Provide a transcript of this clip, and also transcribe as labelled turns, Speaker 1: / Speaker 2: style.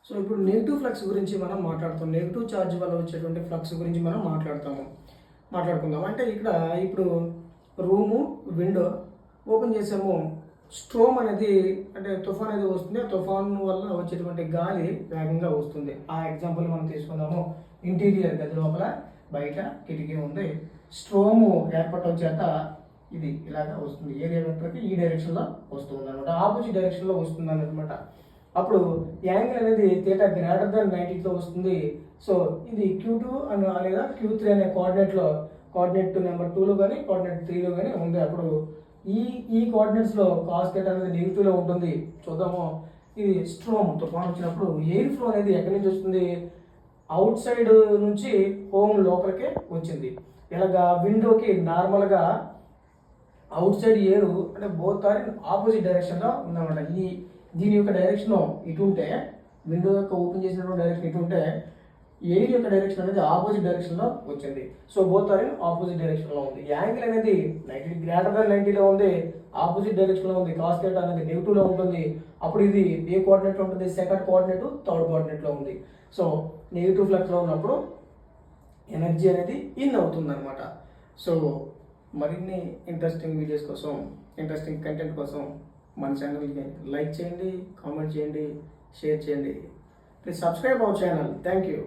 Speaker 1: So ఇప్పుడు negative flux గురించి మనం మాట్లాడుతాం. నెగిటివ్ ఛార్జ్ వల్ల వచ్చేటువంటి ఫ్లక్స్ గురించి మనం మాట్లాడుకుందాం. అంటే ఇక్కడ ఇప్పుడు రూము విండో ఓపెన్ చేసాము, స్ట్రోమ్ అనేది అంటే తుఫాన్ అనేది వస్తుంది. ఆ తుఫాన్ వల్ల వచ్చేటువంటి గాలి వేగంగా వస్తుంది. ఆ ఎగ్జాంపుల్ మనం తీసుకుందాము. ఇంటీరియర్ గది లోపల బయట కిటికీ ఉంది, స్ట్రోము ఏర్పడటం చేత ఇది ఇలాగా వస్తుంది. ఏరియా వెక్టర్కి ఈ డైరెక్షన్లో వస్తుంది అనమాట, ఆపోజిట్ డైరెక్షన్లో వస్తుంది అనమాట. అప్పుడు యాంగిల్ అనేది థీటా గ్రేటర్ దాన్ 90తో వస్తుంది. సో ఇది Q2 లేదా Q3 అనే కోఆర్డినేట్ నెంబర్ 2లో కానీ కోఆర్డినేట్ 3లో కానీ ఉంది. అప్పుడు ఈ కోఆర్డినేట్స్లో కాస్ థీటా అనేది నెగిటివ్లో ఉంటుంది. చూద్దాము. ఇది స్ట్రోమ్ తుఫాన్ వచ్చినప్పుడు ఎయిర్ ఫ్లో అనేది ఎక్కడి నుంచి వస్తుంది? అవుట్ సైడ్ నుంచి హోమ్ లోపలికే వచ్చింది. ఇలాగా విండోకి నార్మల్గా అవుట్ సైడ్ ఎయిర్ అంటే బోత్ ఆర్ ఇన్ ఆపోజిట్ డైరెక్షన్లో ఉందన్నమాట. దీని యొక్క డైరెక్షన్ ఇటు ఉంటే, విండో యొక్క ఓపెన్ చేసినటువంటి డైరెక్షన్ ఇటు ఉంటే, ఎయిర్ యొక్క డైరెక్షన్ అనేది ఆపోజిట్ డైరెక్షన్లో వచ్చింది. So both are in opposite డైరెక్షన్లో ఉంది. యాంగిల్ అనేది 90 గ్రేటర్ దాన్ 90లో ఉంది, ఆపోజిట్ డైరెక్షన్లో ఉంది. కాస్ థీటా అనేది నెగిటివ్లో ఉంటుంది. అప్పుడు ఇది ఏ కోఆర్డినేట్లో ఉంటుంది? సెకండ్ కోఆర్డినేట్, థర్డ్ కోఆర్డినేట్లో ఉంది. సో నెగిటివ్ ఫ్లక్స్లో ఉన్నప్పుడు ఎనర్జీ అనేది ఇన్ అవుతుంది అనమాట. సో మరిన్ని ఇంట్రెస్టింగ్ వీడియోస్ కోసం, ఇంట్రెస్టింగ్ కంటెంట్ కోసం మన ఛానల్ని లైక్ చేయండి, కామెంట్ చేయండి, షేర్ చేయండి. Please subscribe our channel. Thank you.